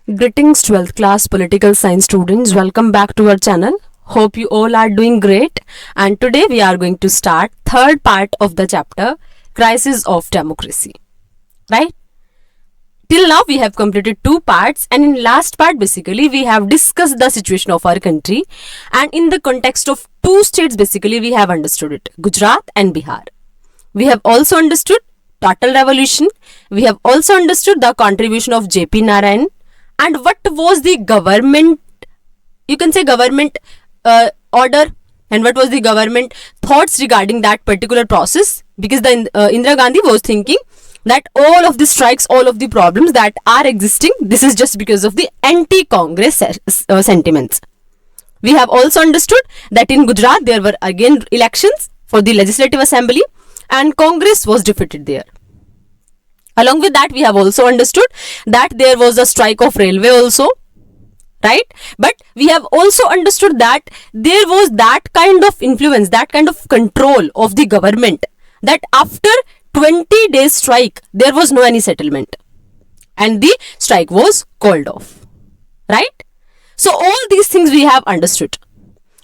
Greetings 12th class political science students. Welcome back to our channel. Hope you all are doing great. And today we are going to start third part of the chapter Crisis of Democracy. Right? Till now we have completed two parts, and in last part basically we have discussed the situation of our country, and in the context of two states basically we have understood it, Gujarat and Bihar. We have also understood total revolution. We have also understood the contribution of J.P. Narayan. And what was the government, you can say government order, and what was the government thoughts regarding that particular process, because the Indira Gandhi was thinking that all of the strikes, all of the problems that are existing, this is just because of the anti-Congress sentiments. We have also understood that in Gujarat there were again elections for the Legislative Assembly and Congress was defeated there. Along with that, we have also understood that there was a strike of railway also, right? But we have also understood that there was that kind of influence, that kind of control of the government, that after 20 days strike, there was no any settlement and the strike was called off, right? So all these things we have understood.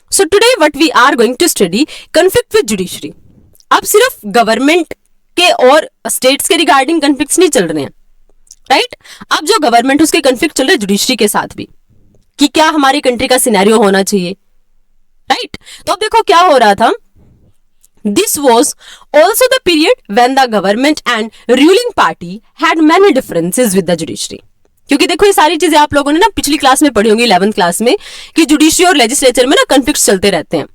So today what we are going to study, conflict with judiciary. अब सिर्फ government के और states के regarding conflicts नहीं चल रहे हैं, right? अब जो गवर्नमेंट उसके कन्फ्लिक्ट चल रहे हैं जुडिशरी के साथ भी, कि क्या हमारी कंट्री का सिनेरियो होना चाहिए, राइट? तो अब देखो क्या हो रहा था. This was also the period when the government and ruling party had many differences with the judiciary. क्योंकि देखो ये सारी चीजें आप लोगों ने ना पिछली क्लास में पढ़ी होंगी 11th क्लास में, कि जुडिशरी और लेजिस्लेचर में ना कन्फ्लिक्ट चलते रहते हैं.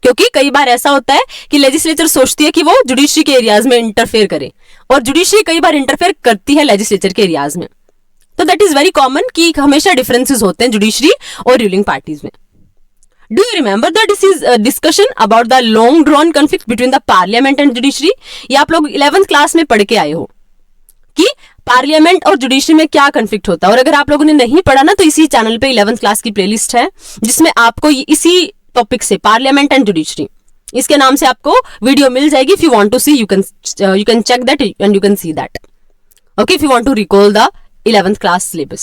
क्योंकि कई बार ऐसा होता है कि लेजिस्लेचर सोचती है कि वो जुडिशरी के एरियाज में इंटरफेयर करे, और जुडिशरी कई बार इंटरफेयर करती है लेजिस्लेचर के एरियाज में. तो दैट इज वेरी कॉमन कि हमेशा डिफरेंसेस होते हैं जुडिशरी और रूलिंग पार्टीज में. Do you remember the discussion about the long drawn conflict between the parliament and judiciary? ये आप लोग 11th क्लास में पढ़ के आए हो कि पार्लियामेंट और जुडिशरी में क्या कॉन्फ्लिक्ट होता है. और अगर आप लोगों ने नहीं पढ़ा ना, तो इसी चैनल पे 11th क्लास की प्लेलिस्ट है जिसमें आपको इसी टॉपिक से पार्लियामेंट एंड जुडिशरी, इसके नाम से आपको वीडियो मिल जाएगी. If you want to see you can check that and you can see that. Okay, if you want to recall the 11th class syllabus.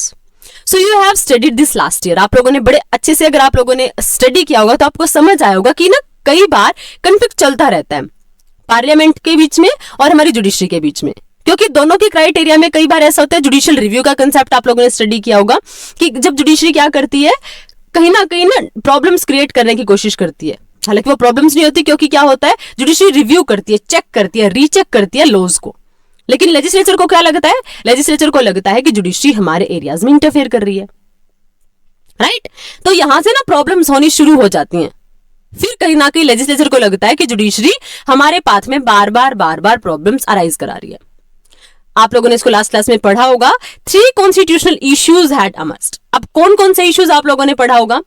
So you have studied this last year. आप लोगों ने बड़े अच्छे से, अगर आप लोगों ने स्टडी किया होगा तो आपको समझ आया होगा कि ना कई बार कन्फ्लिक्ट चलता रहता है पार्लियामेंट के बीच में और हमारी जुडिशरी के बीच में, क्योंकि दोनों के क्राइटेरिया में कई बार ऐसा होता है. जुडिशियल रिव्यू का कंसेप्ट आप लोगों ने स्टडी किया होगा कि जब जुडिशरी क्या करती है, कहीं ना प्रॉब्लम्स क्रिएट करने की कोशिश करती है. हालांकि वो प्रॉब्लम्स नहीं होती, क्योंकि क्या होता है, जुडिशरी रिव्यू करती है, चेक करती है, रीचेक करती है लॉज को. लेकिन लेजिस्लेचर को क्या लगता है? लेजिस्लेचर को लगता है कि जुडिशरी हमारे एरियाज में इंटरफेयर कर रही है, राइट? तो यहां से ना प्रॉब्लम्स होनी शुरू हो जाती हैं. फिर कहीं ना कहीं लेजिस्लेचर को लगता है कि जुडिशरी हमारे पाथ में बार बार प्रॉब्लम्स अराइज करा रही है. आप लोगों ने इसको लास्ट क्लास में पढ़ा होगा. 3 कॉन्स्टिट्यूशनल इश्यूज हैड अमर्ज्ड. अब कौन कौन से इश्यूज आप लोगों ने पढ़ा होगा?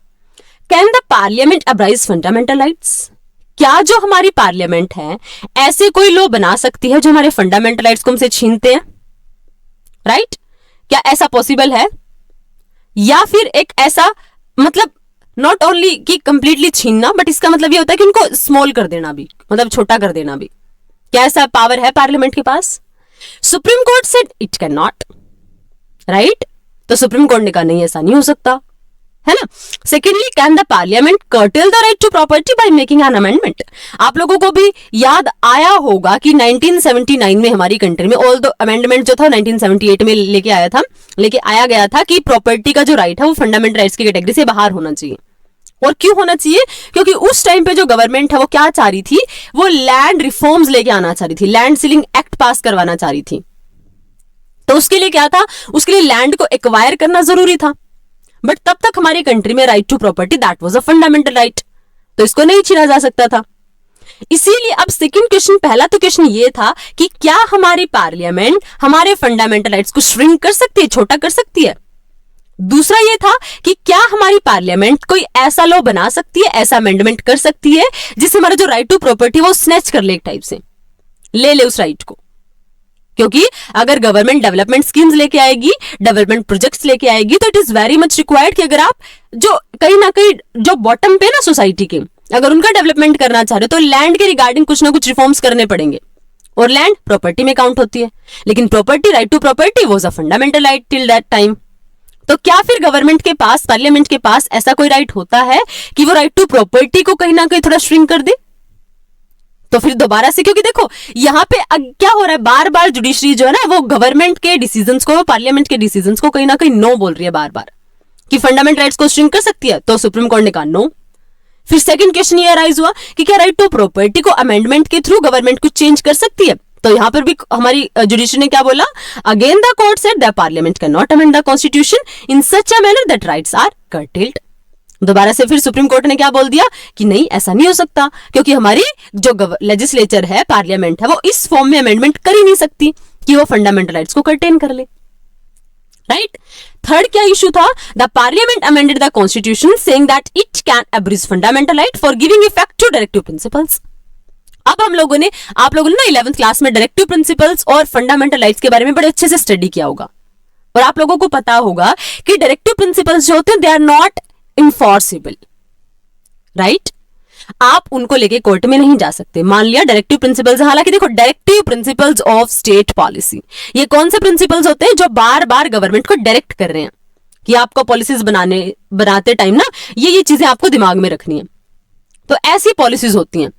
Can the parliament abridge fundamental rights? क्या जो हमारी पार्लियामेंट है ऐसे कोई लॉ बना सकती है जो हमारे फंडामेंटल राइट्स को हमसे छीनते हैं, राइट? क्या ऐसा पॉसिबल है? या फिर एक ऐसा, मतलब नॉट ओनली कि कंप्लीटली छीनना, बट इसका मतलब ये होता है कि उनको स्मॉल कर देना भी, मतलब छोटा कर देना भी. क्या ऐसा पावर है पार्लियामेंट के पास? Supreme court said it cannot, right? तो सुप्रीम कोर्ट ने कहा नहीं, ऐसा नहीं हो सकता, है ना. Secondly, can the parliament curtail the right to property by making an amendment? आप लोगों को भी याद आया होगा कि 1979 में हमारी कंट्री में ऑल द अमेंडमेंट जो था 1978 में लेके आया गया था कि प्रॉपर्टी का जो राइट है वो फंडामेंटल राइट्स की कैटेगरी से बाहर होना चाहिए. और क्यों होना चाहिए? क्योंकि उस टाइम पे जो गवर्नमेंट है वो क्या चाह रही थी, वो लैंड रिफॉर्म्स लेके आना चाह रही थी, लैंड सीलिंग एक्ट पास करवाना चाह रही थी. तो उसके लिए क्या था? उसके लिए लैंड को एक्वायर करना जरूरी था. बट तब तक हमारी कंट्री में right to property that was a fundamental right, तो इसको नहीं छीना जा सकता था. इसीलिए अब सेकंड क्वेश्चन, पहला तो क्वेश्चन ये था कि क्या हमारी पार्लियामेंट हमारे फंडामेंटल राइट्स को श्रिंक कर सकती है, छोटा कर सकती है? दूसरा ये था कि क्या हमारी पार्लियामेंट कोई ऐसा लॉ बना सकती है, ऐसा अमेंडमेंट कर सकती है जिससे हमारा जो राइट टू प्रॉपर्टी वो स्नैच कर ले, एक टाइप से ले उस राइट को. क्योंकि अगर गवर्नमेंट डेवलपमेंट स्कीम्स लेके आएगी, डेवलपमेंट प्रोजेक्ट्स लेके आएगी, तो it is very much required कि अगर आप जो कहीं ना कहीं जो बॉटम पे ना सोसाइटी के, अगर उनका डेवलपमेंट करना चाह रहे हो तो लैंड के रिगार्डिंग कुछ ना कुछ रिफॉर्म्स करने पड़ेंगे. और लैंड प्रॉपर्टी में काउंट होती है, लेकिन property, right to property was a fundamental right till that time. तो क्या फिर गवर्नमेंट के पास, पार्लियामेंट के पास ऐसा कोई राइट होता है कि वो राइट टू प्रॉपर्टी को कहीं ना कहीं थोड़ा श्रिंक कर दे? तो फिर दोबारा से, क्योंकि देखो यहाँ पे क्या हो रहा है, बार बार जुडिशरी जो है ना वो गवर्नमेंट के डिसीजंस को, पार्लियामेंट के डिसीजंस को कहीं ना कहीं नो बोल रही है बार बार कि फंडामेंटल राइट्स को श्रिंक कर सकती है, तो सुप्रीम कोर्ट ने कहा नो। फिर सेकंड क्वेश्चन ये अराइज हुआ कि क्या राइट टू प्रॉपर्टी को अमेंडमेंट के थ्रू गवर्नमेंट कुछ चेंज कर सकती है? तो यहां पर भी हमारी जुडिशरी ने क्या बोला, again the court said the parliament can not amend the constitution in such a manner that rights are curtailed. दोबारा से फिर सुप्रीम कोर्ट ने क्या बोल दिया कि नहीं, ऐसा नहीं हो सकता, क्योंकि हमारी जो लेजिस्लेचर है, पार्लियामेंट है, वो इस फॉर्म में अमेंडमेंट कर ही नहीं सकती कि वो फंडामेंटल राइट्स को कर्टेन कर ले। राइट। थर्ड क्या इशू था, the parliament amended the constitution saying that it can abridge fundamental right for giving effect to directive principles. अब आप लोगों ने ना 11th क्लास में डायरेक्टिव प्रिंसिपल्स और फंडामेंटल राइट्स के बारे में बड़े अच्छे से स्टडी किया होगा, और आप लोगों को पता होगा कि डायरेक्टिव प्रिंसिपल्स जो होते हैं they are not enforceable. Right, आप उनको लेके कोर्ट में नहीं जा सकते। मान लिया डायरेक्टिव प्रिंसिपल्स, हालांकि देखो directive principles of state policy, ये कौन से प्रिंसिपल्स होते हैं जो बार बार गवर्नमेंट को डायरेक्ट कर रहे हैं कि आपको पॉलिसीज बनाते टाइम ना ये चीजें आपको दिमाग में रखनी है। तो ऐसी पॉलिसीज होती हैं।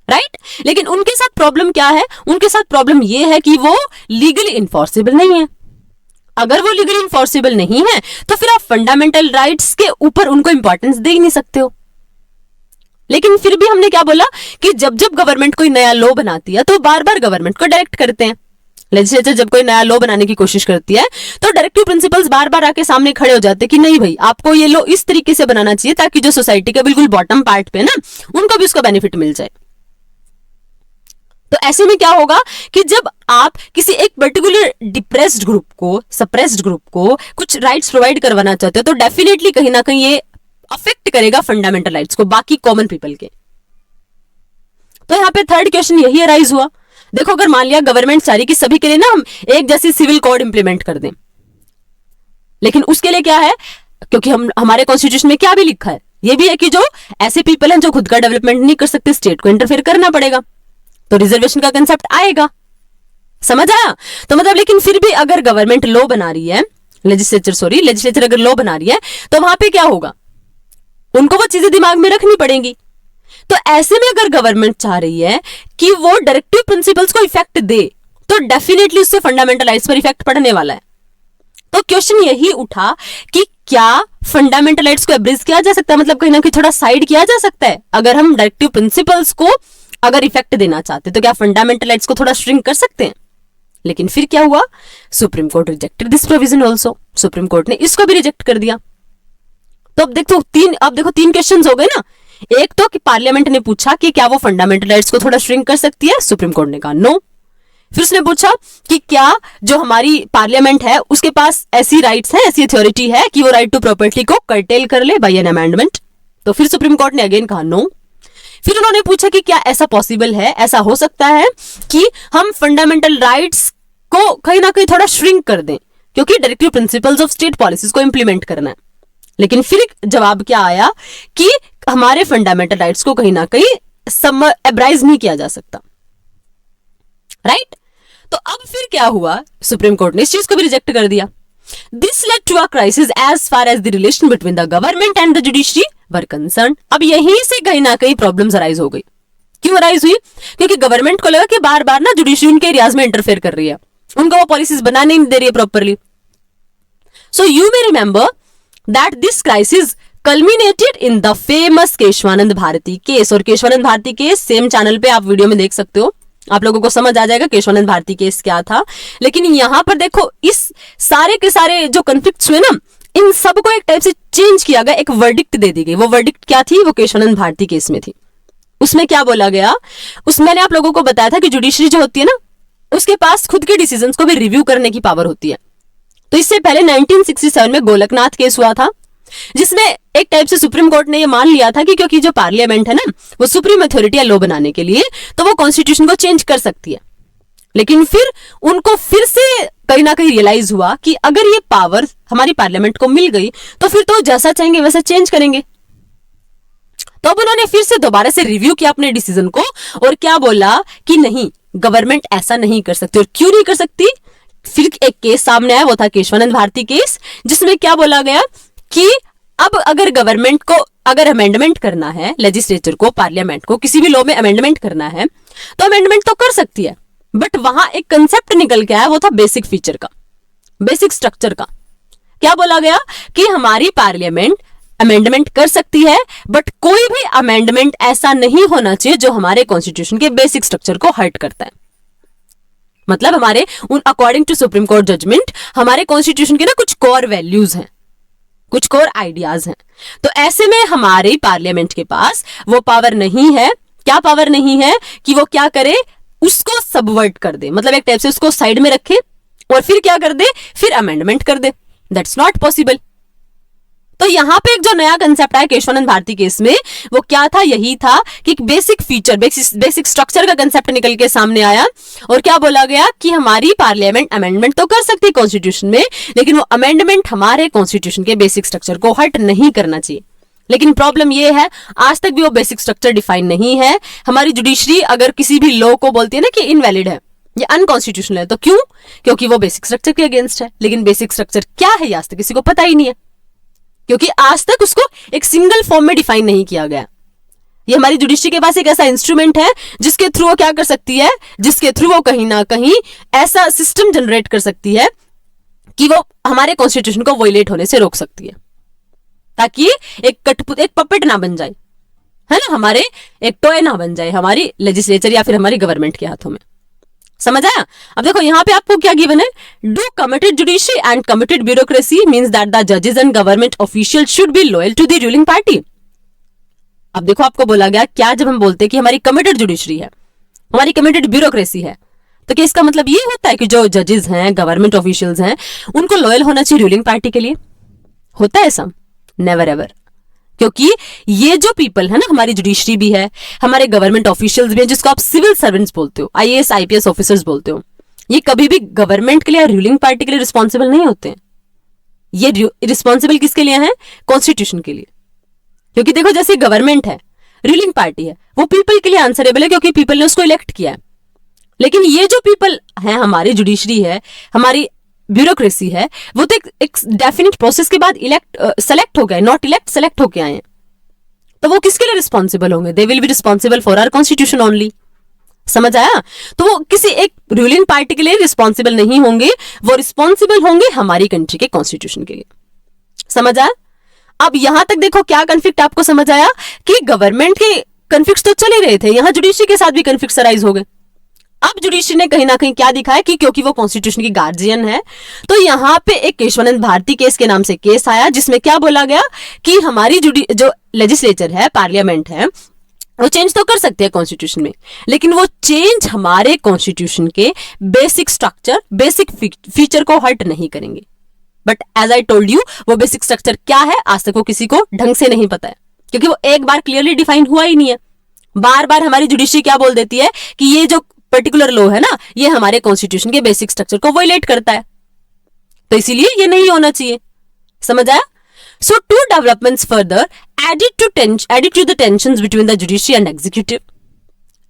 राइट, लेकिन उनके साथ प्रॉब्लम क्या है, उनके साथ प्रॉब्लम ये है कि वो लीगली इन्फोर्सेबल नहीं है। अगर वो लीगली इन्फोर्सेबल नहीं है तो फिर आप फंडामेंटल राइट्स के ऊपर उनको इंपॉर्टेंस दे ही नहीं सकते हो। लेकिन फिर भी हमने क्या बोला कि जब जब गवर्नमेंट कोई नया लॉ बनाती है तो बार बार गवर्नमेंट को डायरेक्ट करते हैं। लेजिस्लेचर जब कोई नया लॉ बनाने की कोशिश करती है तो डायरेक्टिव प्रिंसिपल्स बार बार आके सामने खड़े हो जाते हैं कि नहीं भाई, आपको ये लॉ इस तरीके से बनाना चाहिए ताकि जो सोसाइटी के बिल्कुल बॉटम पार्ट पे ना उनको भी उसका बेनिफिट मिल जाए। तो ऐसे में क्या होगा कि जब आप किसी एक पर्टिकुलर डिप्रेस्ड ग्रुप को, सप्रेस्ड ग्रुप को कुछ राइट्स प्रोवाइड करवाना चाहते हो तो डेफिनेटली कहीं ना कहीं ये अफेक्ट करेगा फंडामेंटल राइट्स को, बाकी कॉमन पीपल के। तो यहां पे थर्ड क्वेश्चन यही अराइज हुआ। देखो, अगर मान लिया गवर्नमेंट सारी की सभी के लिए ना हम एक जैसी सिविल कोड इंप्लीमेंट कर दें, लेकिन उसके लिए क्या है, क्योंकि हमारे कॉन्स्टिट्यूशन में क्या भी लिखा है, ये भी है कि जो ऐसे पीपल हैं जो खुद का डेवलपमेंट नहीं कर सकते, स्टेट को इंटरफेयर करना पड़ेगा, तो रिजर्वेशन का कंसेप्ट आएगा। समझ आया? तो मतलब, लेकिन फिर भी अगर गवर्नमेंट लॉ बना रही है, लेजिस्लेचर अगर लॉ बना रही है तो वहां पे क्या होगा, उनको वो चीजें दिमाग में रखनी पड़ेंगी। तो ऐसे में अगर गवर्नमेंट चाह रही है कि वो डायरेक्टिव प्रिंसिपल्स को इफेक्ट दे तो डेफिनेटली उससे फंडामेंटल राइट्स पर इफेक्ट पड़ने वाला है। तो क्वेश्चन यही उठा कि क्या फंडामेंटल राइट्स को एब्रेज किया जा सकता है, मतलब कहीं ना कहीं थोड़ा साइड किया जा सकता है। अगर हम डायरेक्टिव प्रिंसिपल्स को अगर इफेक्ट देना चाहते तो क्या फंडामेंटल राइट्स को थोड़ा श्रिंक कर सकते हैं? लेकिन फिर क्या हुआ, supreme court rejected this provision also. Supreme court ने इसको भी रिजेक्ट कर दिया। तो अब देखो तीन क्वेश्चंस हो गए ना। एक तो कि पार्लियामेंट ने पूछा कि क्या वो फंडामेंटल राइट्स को थोड़ा श्रिंक कर सकती है, सुप्रीम कोर्ट ने कहा नो। फिर उसने पूछा कि क्या जो हमारी पार्लियामेंट है उसके पास ऐसी राइट्स है, ऐसी अथॉरिटी है कि वो राइट टू प्रॉपर्टी को कर्टेल कर ले बाय एन अमेंडमेंट, तो फिर सुप्रीम कोर्ट ने अगेन कहा नो। फिर उन्होंने पूछा कि क्या ऐसा पॉसिबल है, ऐसा हो सकता है कि हम फंडामेंटल राइट्स को कहीं ना कहीं थोड़ा श्रिंक कर दें क्योंकि directive principles of state policies को इंप्लीमेंट करना है। लेकिन फिर जवाब क्या आया कि हमारे फंडामेंटल राइट्स को कहीं ना कहीं एब्राइज नहीं किया जा सकता। राइट, तो अब फिर क्या हुआ, सुप्रीम कोर्ट ने इस चीज को भी रिजेक्ट कर दिया। This led to a crisis as far as the relation between the government and the judiciary were concerned. अब यहीं से कहीं ना कहीं प्रॉब्लम्स अराइज हो गई। क्यों अराइज हुई? क्योंकि गवर्नमेंट को लगा कि बार बार ना जुडिशरी उनके एरियाज में इंटरफेयर कर रही है, उनको वो पॉलिसीज बनाने नहीं दे रही है properly. So you may remember that this crisis culminated in the famous Keshavananda Bharati case. और Keshavananda Bharati case same channel पे आप वीडियो में देख सकते हो, आप लोगों को समझ आ जाएगा केशवानंद भारती केस क्या था। लेकिन यहां पर देखो, इस सारे के सारे जो कॉन्फ्लिक्ट्स हुए ना, इन सबको एक टाइप से चेंज किया गया, एक वर्डिक्ट दे दी गई। वो वर्डिक्ट क्या थी? वो केशवानंद भारती केस में थी। उसमें क्या बोला गया, मैंने आप लोगों को बताया था कि जुडिशरी जो होती है ना, उसके पास खुद के डिसीजंस को भी रिव्यू करने की पावर होती है। तो इससे पहले 1967 में गोलकनाथ केस हुआ था, जिसमें एक टाइप से सुप्रीम कोर्ट ने ये मान लिया था कि क्योंकि जो पार्लियामेंट है ना वो सुप्रीम अथॉरिटी है लॉ बनाने के लिए, तो वो कॉन्स्टिट्यूशन को चेंज कर सकती है। लेकिन फिर उनको फिर से कहीं ना कहीं रियलाइज हुआ कि अगर ये पावर हमारी पार्लियामेंट को मिल गई तो फिर तो जैसा चाहेंगे वैसा चेंज करेंगे। तो अब उन्होंने फिर से दोबारा से रिव्यू किया अपने डिसीजन को और क्या बोला कि नहीं, गवर्नमेंट ऐसा नहीं कर सकती। और क्यों नहीं कर सकती? फिर एक केस सामने आया, वो था केशवानंद भारती केस, जिसमें क्या बोला गया कि अब अगर गवर्नमेंट को अगर अमेंडमेंट करना है, लेजिस्लेचर को, पार्लियामेंट को किसी भी लॉ में अमेंडमेंट करना है तो अमेंडमेंट तो कर सकती है, बट वहां एक कंसेप्ट निकल के आया, वो था बेसिक फीचर का, बेसिक स्ट्रक्चर का। क्या बोला गया कि हमारी पार्लियामेंट अमेंडमेंट कर सकती है, बट कोई भी अमेंडमेंट ऐसा नहीं होना चाहिए जो हमारे कॉन्स्टिट्यूशन के बेसिक स्ट्रक्चर को हर्ट करता है। मतलब हमारे according to supreme court judgement हमारे कॉन्स्टिट्यूशन के ना कुछ कोर वैल्यूज हैं, कुछ कोर आइडियाज हैं। तो ऐसे में हमारे पार्लियामेंट के पास वो पावर नहीं है, क्या पावर नहीं है कि वो क्या करे, उसको सबवर्ट कर दे, मतलब एक टाइप से उसको साइड में रखे और फिर क्या कर दे, फिर अमेंडमेंट कर दे। That's not possible. तो यहां पे एक जो नया कंसेप्ट आया केशवानंद भारती केस में, वो क्या था, यही था कि बेसिक फीचर, बेसिक स्ट्रक्चर का कंसेप्ट निकल के सामने आया और क्या बोला गया कि हमारी पार्लियामेंट अमेंडमेंट तो कर सकती है कॉन्स्टिट्यूशन में, लेकिन वो अमेंडमेंट हमारे कॉन्स्टिट्यूशन के बेसिक स्ट्रक्चर को हर्ट नहीं करना चाहिए। लेकिन प्रॉब्लम ये है, आज तक भी वो बेसिक स्ट्रक्चर डिफाइन नहीं है। हमारी जुडिशरी अगर किसी भी लॉ को बोलती है ना कि इनवैलिड है, ये अनकॉन्स्टिट्यूशनल है, तो क्यों? क्योंकि वो बेसिक स्ट्रक्चर के अगेंस्ट है। लेकिन बेसिक स्ट्रक्चर क्या है आज तक किसी को पता ही नहीं है, क्योंकि आज तक उसको एक सिंगल फॉर्म में डिफाइन नहीं किया गया। ये हमारी जुडिशरी के पास एक ऐसा इंस्ट्रूमेंट है जिसके थ्रू वो क्या कर सकती है, जिसके थ्रू वो कहीं ना कहीं ऐसा सिस्टम जनरेट कर सकती है कि वो हमारे कॉन्स्टिट्यूशन को वायलेट होने से रोक सकती है, ताकि एक पपेट ना बन जाए, है ना, हमारे एक टॉय ना बन जाए हमारी लेजिस्लेचर या फिर हमारी गवर्नमेंट के हाथों में। समझ आया? अब देखो यहां पे आपको क्या गिवन है, do committed judiciary and committed bureaucracy means that the जजेस and government official should be loyal to the ruling party. अब देखो आपको बोला गया क्या, जब हम बोलते हैं कि हमारी कमिटेड जुडिशरी है, हमारी कमिटेड ब्यूरोक्रेसी है, तो क्या इसका मतलब ये होता है कि जो जजेस हैं, गवर्नमेंट ऑफिशियल्स हैं, उनको लॉयल होना चाहिए रूलिंग पार्टी के लिए? होता है ऐसा? Never ever. क्योंकि ये जो पीपल है ना, हमारी जुडिशरी भी है, हमारे गवर्नमेंट ऑफिशियल्स भी हैं, जिसको आप सिविल सर्वेंट्स बोलते हो, आईएएस आईपीएस ऑफिसर्स बोलते हो, ये कभी भी गवर्नमेंट के लिए या रूलिंग पार्टी के लिए रिस्पॉन्सिबल नहीं होते हैं। ये रिस्पॉन्सिबल किसके लिए है? कॉन्स्टिट्यूशन के लिए। क्योंकि देखो जैसे गवर्नमेंट है, रूलिंग पार्टी है, वो पीपल के लिए आंसरेबल है क्योंकि पीपल ने उसको इलेक्ट किया है। लेकिन ये जो पीपल है, हमारी जुडिशरी है, हमारी ब्यूरोक्रेसी है, वो तो एक डेफिनेट प्रोसेस के बाद सेलेक्ट हो गए, नॉट इलेक्ट, सेलेक्ट होके आए हैं, तो वो किसके लिए रिस्पॉन्सिबल होंगे? They will be responsible for our constitution only. समझ आया? तो वो किसी एक रूलिंग पार्टी के लिए रिस्पॉन्सिबल नहीं होंगे, वो रिस्पॉन्सिबल होंगे हमारी कंट्री के कॉन्स्टिट्यूशन के लिए। समझ आया? अब यहां तक देखो क्या कन्फ्लिक्ट आपको समझ आया कि गवर्नमेंट के कन्फ्लिक्ट तो चले रहे थे, यहां जुडिशरी के साथ भी कन्फ्लिक्ट अराइज हो गए। अब जुडिशरी ने कहीं ना कहीं क्या दिखाया कि क्योंकि वो कॉन्स्टिट्यूशन की गार्जियन है, तो यहां पे एक केशवानंद भारती केस के नाम से केस आया, जिसमें क्या बोला गया कि हमारी जो लेजिस्लेचर है, पार्लियामेंट है, वो चेंज तो कर सकते हैं कॉन्स्टिट्यूशन में, लेकिन वो चेंज हमारे कॉन्स्टिट्यूशन के बेसिक स्ट्रक्चर, बेसिक फीचर को हर्ट नहीं करेंगे। But as I told you, वो बेसिक स्ट्रक्चर क्या है आज तक वो किसी को ढंग से नहीं पता है, क्योंकि वो एक बार क्लियरली डिफाइन हुआ ही नहीं है। बार बार हमारी जुडिशरी क्या बोल देती है कि ये जो पर्टिकुलर लॉ है ना, ये हमारे कॉन्स्टिट्यूशन के बेसिक स्ट्रक्चर को वायलेट करता है, तो इसीलिए ये नहीं होना चाहिए। समझ आया? So two developments further added to the tensions between the judiciary and executive.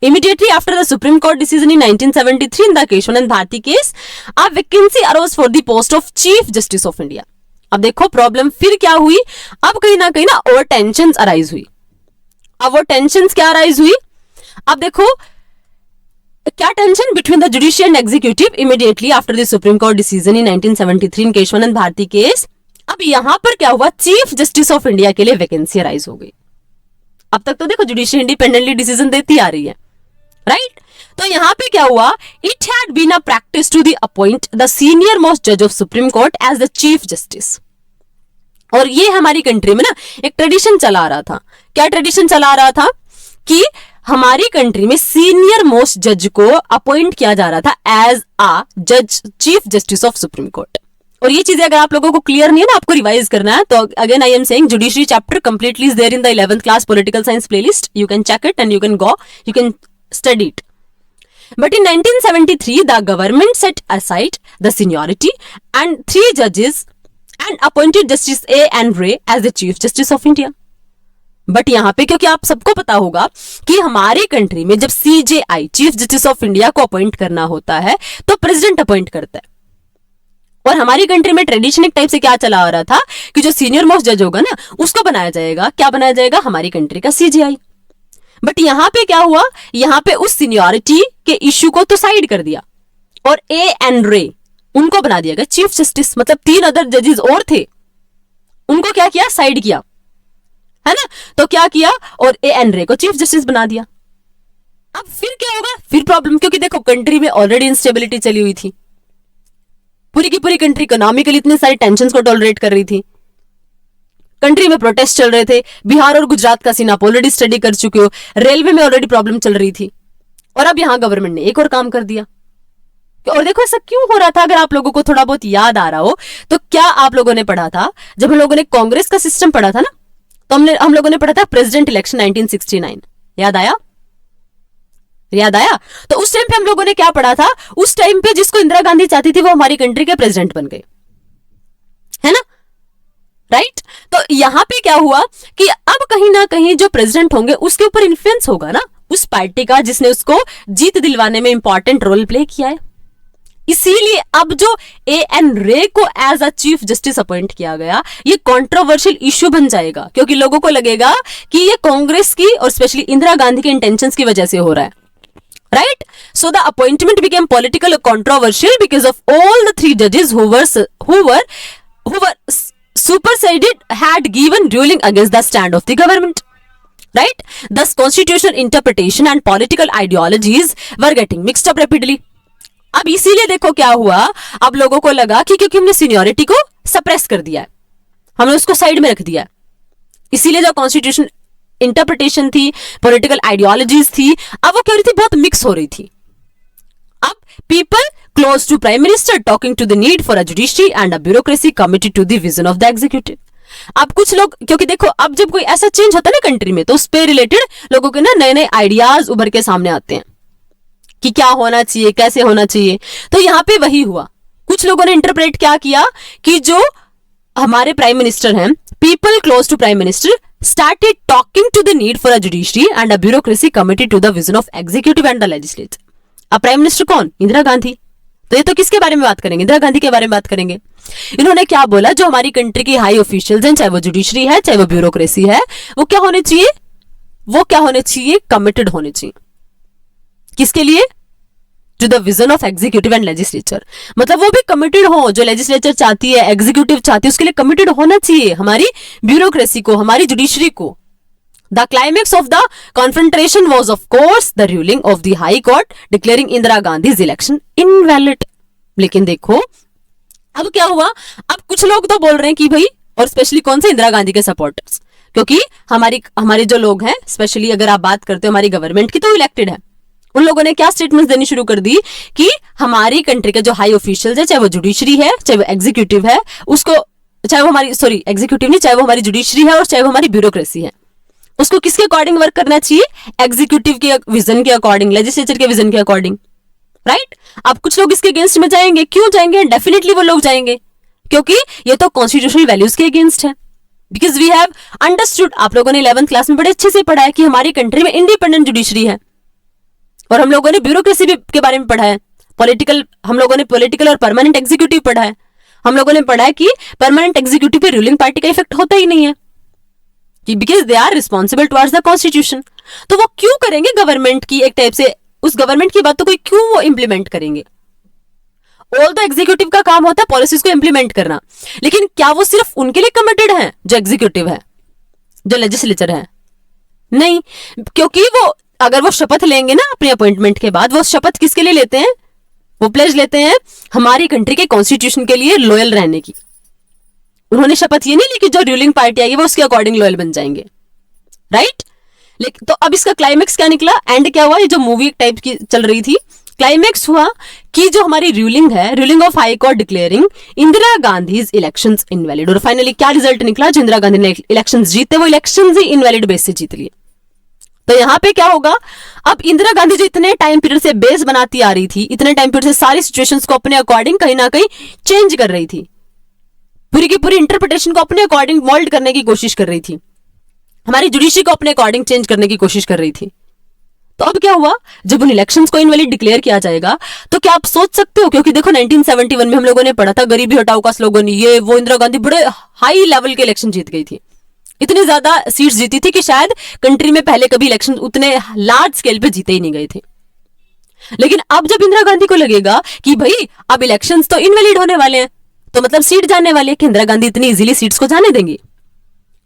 Immediately after the Supreme Court decision in 1973 in the Keshwanand Bharti case, a vacancy arose for the post of Chief Justice of India. अब देखो problem फिर क्या हुई, अब कहीं ना और tensions arise हुई। अब वो टेंशंस क्या अराइज हुई, अब देखो क्या tension between the judicial and executive immediately after the supreme court decision in 1973 in Kesavananda Bharati case. अब यहां पर क्या हुआ, चीफ जस्टिस ऑफ इंडिया के लिए वैकेंसी अराइज हो गई। अब तक तो देखो जुडिशरी इंडिपेंडेंटली डिसीजन देती आ रही है, राइट? तो यहां पे क्या हुआ, it had been a practice to the appoint the senior most जज of supreme court as the chief justice. और ये हमारी कंट्री में ना एक ट्रेडिशन चला आ रहा था। क्या ट्रेडिशन चला आ रहा था कि हमारी कंट्री में सीनियर मोस्ट जज को अपॉइंट किया जा रहा था एज अ जज, chief justice of supreme court. और ये चीजें अगर आप लोगों को क्लियर नहीं है ना, आपको रिवाइज करना है, तो again I am saying judiciary chapter completely is there in the 11th class political science playlist. You can check it and you can study it. But in 1973, the government set aside the seniority and 3 judges and appointed Justice A. N. Ray as the Chief Justice of India. But यहाँ पे क्योंकि आप सबको पता होगा कि हमारी country में जब CJI, chief justice of India को अपॉइंट करना होता है तो प्रेसिडेंट अपॉइंट करता है, और हमारी कंट्री में ट्रेडिशन एक टाइप से क्या चला आ रहा था कि जो सीनियर मोस्ट जज होगा ना उसको बनाया जाएगा, क्या बनाया जाएगा, हमारी कंट्री का सीजीआई। बट यहां पे क्या हुआ, यहां पे उस सीनियरिटी के इश्यू को तो साइड कर दिया और एन रे उनको बना दिया गया चीफ जस्टिस। मतलब 3 अदर जजेस और थे, उनको क्या किया, साइड किया, है ना। तो क्या किया, और एन रे को चीफ जस्टिस बना दिया। अब फिर क्या होगा, फिर प्रॉब्लम, क्योंकि देखो कंट्री में ऑलरेडी इंस्टेबिलिटी चली हुई थी, पूरी की पूरी कंट्री इकोनॉमिकली इतने सारे टेंशन को टॉलरेट कर रही थी, कंट्री में प्रोटेस्ट चल रहे थे, बिहार और गुजरात का सीन आप ऑलरेडी स्टडी कर चुके हो, रेलवे में ऑलरेडी प्रॉब्लम चल रही थी, और अब यहां गवर्नमेंट ने एक और काम कर दिया। और देखो ऐसा क्यों हो रहा था, अगर आप लोगों को थोड़ा बहुत याद आ रहा हो तो क्या आप लोगों ने पढ़ा था, जब हम लोगों ने कांग्रेस का सिस्टम पढ़ा था ना, तो हम लोगों ने पढ़ा था प्रेसिडेंट इलेक्शन 1969, याद आया, याद आया। तो उस टाइम पे हम लोगों ने क्या पढ़ा था, उस टाइम पे जिसको इंदिरा गांधी चाहती थी वो हमारी कंट्री के प्रेसिडेंट बन गए, है ना, राइट। तो यहां पे क्या हुआ कि अब कहीं ना कहीं जो प्रेसिडेंट होंगे उसके ऊपर इन्फ्लुएंस होगा ना उस पार्टी का जिसने उसको जीत दिलवाने में इंपॉर्टेंट रोल प्ले किया है। इसीलिए अब जो एन रे को as a chief justice appoint किया गया, ये कंट्रोवर्शियल इश्यू बन जाएगा, क्योंकि लोगों को लगेगा कि ये कांग्रेस की और स्पेशली इंदिरा गांधी के इंटेंशंस की वजह से हो रहा है, right? So the appointment became political or controversial because of all the 3 judges who were superseded had given ruling against the stand of the government, right? Thus constitutional interpretation and political ideologies were getting mixed up rapidly. अब इसीलिए देखो क्या हुआ, अब लोगों को लगा कि क्योंकि हमने सीनियरिटी को सप्रेस कर दिया है, हमने उसको साइड में रख दिया है, इसीलिए जो कॉन्स्टिट्यूशन इंटरप्रिटेशन थी, पॉलिटिकल आइडियोलॉजीज थी, अब वो क्या हो रही थी, बहुत मिक्स हो रही थी। अब people close to prime minister talking to the need for a judiciary and a bureaucracy committed to the vision of the executive. अब कुछ लोग, क्योंकि देखो अब जब कोई ऐसा चेंज होता है ना कंट्री में, तो उस पे रिलेटेड लोगों के ना नए नए आइडियाज उभर के सामने आते हैं कि क्या होना चाहिए, कैसे होना चाहिए। तो यहाँ पे वही हुआ, कुछ लोगों ने इंटरप्रेट क्या किया कि जो हमारे प्राइम मिनिस्टर हैं, people close to prime minister started talking to the need for a judiciary and a bureaucracy committed to the vision of executive and the legislature. अब प्राइम मिनिस्टर कौन, इंदिरा गांधी। तो ये तो किसके बारे में बात करेंगे, इंदिरा गांधी के बारे में बात करेंगे। इन्होंने क्या बोला, जो हमारी कंट्री की हाई ऑफिशियल्स हैं, चाहे वो जुडिशरी है चाहे वो ब्यूरोक्रेसी है, वो क्या होने चाहिए, वो क्या होने चाहिए, कमिटेड होने चाहिए। किसके लिए, to the vision of executive and legislature. मतलब वो भी कमिटेड हो, जो लेजिस्लेचर चाहती है, एग्जीक्यूटिव चाहती है, उसके लिए कमिटेड होना चाहिए, हमारी ब्यूरोक्रेसी को, हमारी जुडिशरी को। The climax of the confrontation was of course the ruling of the high court declaring Indira Gandhi's election invalid. लेकिन देखो अब क्या हुआ, अब कुछ लोग तो बोल रहे हैं कि भाई, और स्पेशली कौन से, इंदिरा गांधी के सपोर्टर्स, क्योंकि हमारे जो लोग हैं, स्पेशली अगर आप बात करते हो हमारी गवर्नमेंट की, तो इलेक्टेड है, उन लोगों ने क्या स्टेटमेंट्स देनी शुरू कर दी कि हमारी कंट्री के जो हाई ऑफिशियल्स है, चाहे वो जुडिशरी है चाहे वो एग्जीक्यूटिव है, उसको, चाहे वो हमारी, सॉरी एग्जीक्यूटिव नहीं, चाहे वो हमारी जुडिशरी है और चाहे वो हमारी ब्यूरोक्रेसी है, उसको किसके अकॉर्डिंग वर्क करना चाहिए, एग्जीक्यूटिव के विजन के अकॉर्डिंग, लेजिस्लेचर के विजन के अकॉर्डिंग, राइट। अब कुछ लोग इसके अगेंस्ट में जाएंगे, क्यों जाएंगे, डेफिनेटली वो लोग जाएंगे क्योंकि ये तो कॉन्स्टिट्यूशनल वैल्यूज के अगेंस्ट है। बिकॉज वी हैव अंडरस्टूड, आप लोगों ने 11th क्लास में बड़े अच्छे से पढ़ा है कि हमारी कंट्री में इंडिपेंडेंट जुडिशरी है, और हम लोगों ने ब्यूरोक्रेसी के बारे में पढ़ा है, हम लोगों ने पॉलिटिकल और परमानेंट एग्जीक्यूटिव पढ़ा है, हम लोगों ने पढ़ा है कि परमानेंट एग्जीक्यूटिव पे रूलिंग पार्टी का इफेक्ट होता ही नहीं है, कि because they are responsible towards the constitution. तो वो क्यों करेंगे गवर्नमेंट की, एक टाइप से उस गवर्नमेंट की बात तो कोई क्यों वो इंप्लीमेंट करेंगे। ऑल द एग्जीक्यूटिव का काम होता है पॉलिसीज को इंप्लीमेंट करना, लेकिन क्या वो सिर्फ उनके लिए कमिटेड है, जो एग्जीक्यूटिव है, जो लेजिस्लेचर है, नहीं, क्योंकि वो अगर वो शपथ लेंगे ना अपने अपॉइंटमेंट के बाद, वो शपथ किसके लिए लेते हैं, वो प्लेज लेते हैं हमारी कंट्री के कॉन्स्टिट्यूशन के लिए लॉयल रहने की। उन्होंने शपथ ये नहीं ली कि जो रूलिंग पार्टी आएगी वो उसके अकॉर्डिंग लॉयल बन जाएंगे, राइट। लेकिन तो अब इसका क्लाइमेक्स क्या निकला, एंड क्या हुआ, ये जो मूवी टाइप की चल रही थी, क्लाइमेक्स हुआ कि जो हमारी रूलिंग है, ruling of high court declaring Indira Gandhi's elections invalid, और फाइनली क्या रिजल्ट निकला, जो इंदिरा गांधी ने इलेक्शंस जीते वो इलेक्शंस ही इनवैलिड बेस से जीत लिए। तो यहां पे क्या होगा, अब इंदिरा गांधी जो इतने टाइम पीरियड से बेस बनाती आ रही थी, इतने टाइम पीरियड से सारी सिचुएशंस को अपने अकॉर्डिंग कहीं ना कहीं चेंज कर रही थी, पूरी की पूरी इंटरप्रिटेशन को अपने अकॉर्डिंग मोल्ड करने की कोशिश कर रही थी, हमारी जुडिशरी को अपने अकॉर्डिंग चेंज करने की कोशिश कर रही थी। तो अब क्या हुआ, जब उन इलेक्शंस को इनवैलिड डिक्लेयर किया जाएगा तो क्या आप सोच सकते हो, क्योंकि देखो 1971 में हम लोगों ने पढ़ा था गरीबी हटाओ का स्लोगन, ये वो इंदिरा गांधी बड़े हाई लेवल के इलेक्शन जीत गई थी, इतनी ज्यादा सीट्स जीती थी कि शायद कंट्री में पहले कभी इलेक्शन उतने लार्ज स्केल पे जीते ही नहीं गए थे। लेकिन अब जब इंदिरा गांधी को लगेगा कि भाई अब इलेक्शंस तो इनवैलिड होने वाले हैं, तो मतलब सीट जाने वाली है, कि इंदिरा गांधी इतनी इजीली सीट्स को जाने देंगी,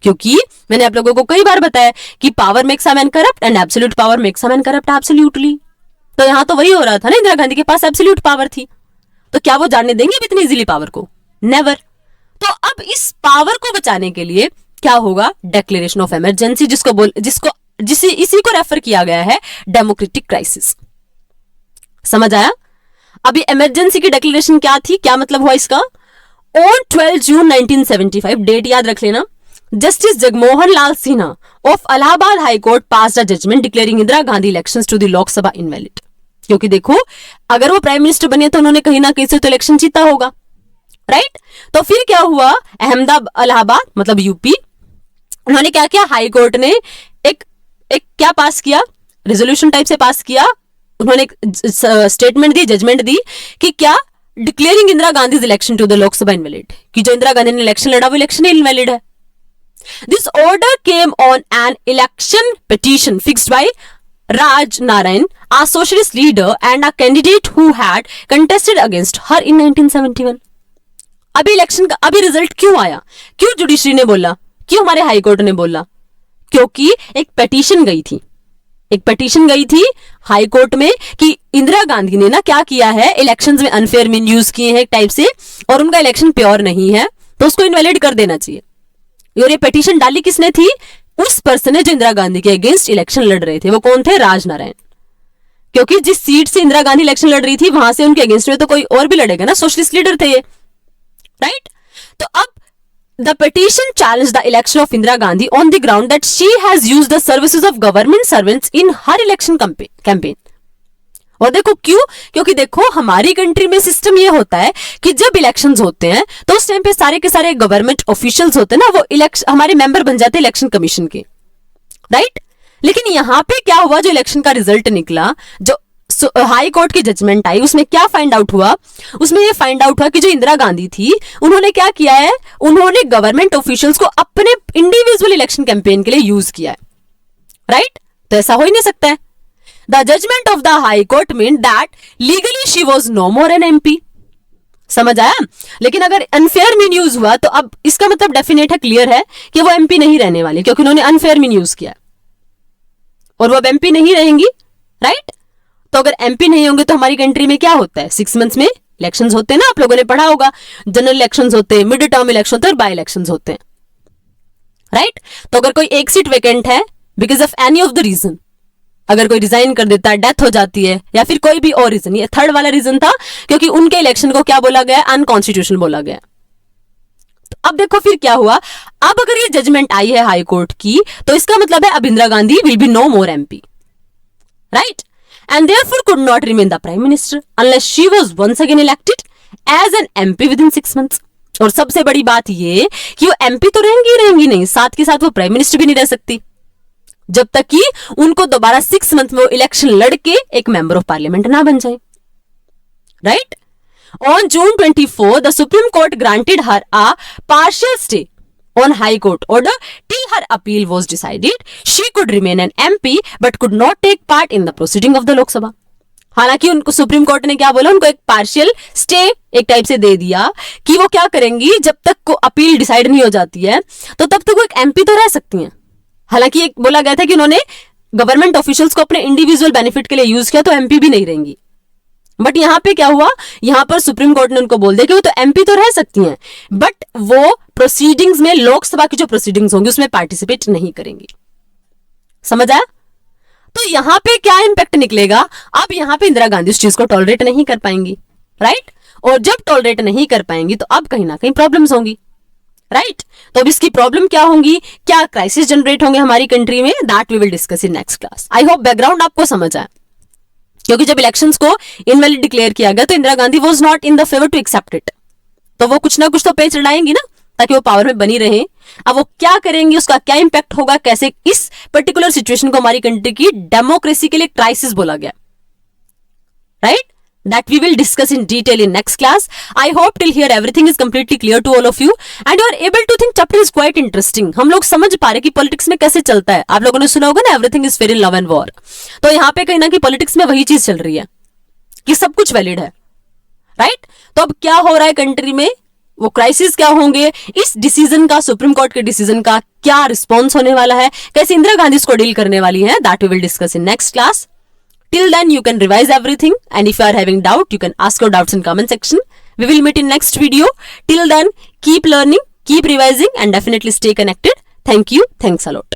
क्योंकि मैंने आप लोगों को कई बार बताया कि power makes a man corrupt and absolute power makes a man corrupt absolutely. तो यहां तो वही हो रहा था ना, इंदिरा गांधी के पास एब्सोल्यूट पावर थी, तो क्या वो जाने देंगे अब इतनी इजीली पावर को? नेवर। तो अब इस पावर को बचाने के लिए क्या होगा, डिक्लेरेशन ऑफ इमरजेंसी, इसी को रेफर किया गया है डेमोक्रेटिक क्राइसिस। समझ आया? अभी इमरजेंसी की डिक्लेरेशन क्या थी, क्या मतलब हुआ इसका? ऑन 12 जून 1975, डेट याद रख लेना, justice Jagmohan Lal Sinha of Allahabad high court passed a judgement declaring Indira Gandhi elections to the Lok Sabha invalid. क्योंकि देखो, अगर वो प्राइम मिनिस्टर बने तो उन्होंने कहीं ना कहीं से तो इलेक्शन जीता होगा, राइट? तो फिर क्या हुआ, अहमदाबाद इलाहाबाद मतलब यूपी, उन्होंने क्या किया, हाई कोर्ट ने एक क्या पास किया, रेजोल्यूशन टाइप से पास किया, उन्होंने एक स्टेटमेंट दी, जजमेंट दी कि क्या, declaring Indira Gandhi election to the Lok Sabha invalid, कि जो इंदिरा गांधी ने इलेक्शन लड़ा वो इलेक्शन इनवैलिड है। This order came on an election petition fixed by Raj Narayan, a socialist leader and a candidate who had contested against her in 1971. अभी election का अभी result क्यों आया, क्यों जुडिशरी ने बोला, क्यों हमारे हाई कोर्ट ने बोला? क्योंकि एक पिटीशन गई थी हाई कोर्ट में कि इंदिरा गांधी ने ना क्या किया है, इलेक्शंस में अनफेयर मीन यूज किए हैं एक टाइप से, और उनका इलेक्शन प्योर नहीं है, तो उसको इनवैलिड कर देना चाहिए। और ये पिटीशन डाली किसने थी? उस पर्सन ने जो इंदिरा गांधी के अगेंस्ट इलेक्शन लड़ रहे थे। वो कौन थे? राज नारायण। क्योंकि जिस सीट से इंदिरा गांधी इलेक्शन लड़ रही थी वहां से उनके अगेंस्ट में तो कोई और भी लड़ेगा ना, सोशलिस्ट लीडर थे ये, राइट? तो अब the petition challenge the election of Indira Gandhi on the ground that she has used the services of government servants in her election campaign. और देखो क्यों, क्योंकि देखो हमारी कंट्री में सिस्टम ये होता है कि जब इलेक्शंस होते हैं तो उस टाइम पे सारे के सारे गवर्नमेंट ऑफिशियल्स होते हैं ना, वो हमारे मेंबर बन जाते हैं इलेक्शन कमीशन के, राइट? लेकिन यहां पे क्या हुआ, जो इलेक्शन का रिजल्ट निकला, जो हाई कोर्ट की जजमेंट आई, उसमें क्या फाइंड आउट हुआ? उसमें ये फाइंड आउट हुआ कि जो इंदिरा गांधी थी उन्होंने क्या किया है, उन्होंने गवर्नमेंट ऑफिशियल्स को अपने इंडिविजुअल इलेक्शन कैंपेन के लिए यूज किया है, राइट? तो ऐसा हो ही नहीं सकता है। The judgment of the High Court meant that legally she was no more an MP. समझ आया? लेकिन अगर अनफेयर मीन यूज हुआ तो अब इसका मतलब डेफिनेट है, क्लियर है कि वो एमपी नहीं रहने वाली, क्योंकि उन्होंने अनफेयर मीन यूज किया और वो अब एमपी नहीं रहेंगी, राइट? तो अगर एमपी नहीं होंगे तो हमारी कंट्री में क्या होता है, 6 मंथ्स में इलेक्शंस होते हैं ना, आप लोगों ने पढ़ा होगा, जनरल इलेक्शंस होते हैं, मिड टर्म इलेक्शन होते हैं और बाय इलेक्शंस होते हैं, राइट? तो अगर कोई एक सीट वैकेंट है because of any of the reason, अगर कोई रिजाइन कर देता है, डेथ हो जाती है, या फिर कोई भी और रीजन, ये थर्ड वाला रीजन था क्योंकि उनके इलेक्शन को क्या बोला गया, अनकॉन्स्टिट्यूशनल बोला गया। तो अब देखो फिर क्या हुआ, अब अगर ये जजमेंट आई है हाई कोर्ट की तो इसका मतलब है अब Indira Gandhi will be no more MP, right? And therefore could not remain the prime minister unless she was once again elected as an MP within 6 months. और सबसे बड़ी बात ये कि वो एमपी तो रहेंगी नहीं, साथ के साथ वो प्राइम मिनिस्टर भी नहीं रह सकती जब तक कि उनको दोबारा 6 मंथ में वो इलेक्शन लड़के एक मेंबर ऑफ पार्लियामेंट ना बन जाए, right? On June 24 the supreme court granted her a partial stay on high court order till her appeal was decided she could remain an MP but could not take part in the proceeding of the Lok Sabha. हालांकि उनको supreme court ने क्या बोला, उनको एक partial stay एक type से दे दिया कि वो क्या करेंगी, जब तक को अपील डिसाइड नहीं हो जाती है तो तब तक वो एक एमपी तो रह सकती हैं। हालांकि एक बोला गया था कि उन्होंने गवर्नमेंट ऑफिशियल्स को अपने इंडिविजुअल बेनिफिट के लिए यूज किया तो एमपी भी नहीं रहेंगी, बट यहां पे क्या हुआ, यहां पर सुप्रीम कोर्ट ने उनको बोल दिया कि वो तो एमपी तो रह सकती हैं बट वो प्रोसीडिंग्स में, लोकसभा की जो प्रोसीडिंग्स होंगी उसमें पार्टिसिपेट नहीं करेंगी। समझ आया? तो यहां पे क्या इंपैक्ट निकलेगा, अब यहां पे इंदिरा गांधी उस चीज को टॉलरेट नहीं कर पाएंगी, राइट? और जब टॉलरेट नहीं कर पाएंगी तो अब कहीं ना कहीं प्रॉब्लम्स होंगी, राइट? तो अब इसकी प्रॉब्लम क्या होंगी, क्या क्राइसिस जनरेट होंगे हमारी कंट्री में, that we will discuss in next class. I hope background आपको समझ आया, क्योंकि जब इलेक्शंस को इनवैलिड डिक्लेयर किया गया तो Indira Gandhi was not in the favour to accept it, तो वो कुछ ना कुछ तो पेच लड़ाएंगी ना, ताकि वो पावर में बनी रहे। अब वो क्या करेंगे, उसका क्या इंपैक्ट होगा, कैसे इस पर्टिकुलर सिचुएशन को हमारी कंट्री की डेमोक्रेसी के लिए क्राइसिस बोला गया, right? That we will discuss in detail in next class. I hope till here everything is completely clear to all of you and you are able to think chapter is quite interesting. हम लोग समझ पा रहे कि politics में कैसे चलता है। आप लोगों ने सुना होगा ना, everything is fair in love and war. तो यहाँ पे कहीं ना कि पॉलिटिक्स में वही चीज चल रही है कि सब कुछ वैलिड है, राइट? तो अब क्या हो रहा है कंट्री में, वो क्राइसिस क्या होंगे, इस डिसीजन का, सुप्रीम कोर्ट के डिसीजन का क्या रिस्पॉन्स होने वाला है, कैसे इंदिरा गांधी इसको डील करने वाली है, that we will discuss in next class. Till then, you can revise everything, and if you are having doubt, you can ask your doubts in comment section. We will meet in next video. Till then, keep learning, keep revising, and definitely stay connected. Thank you. Thanks a lot.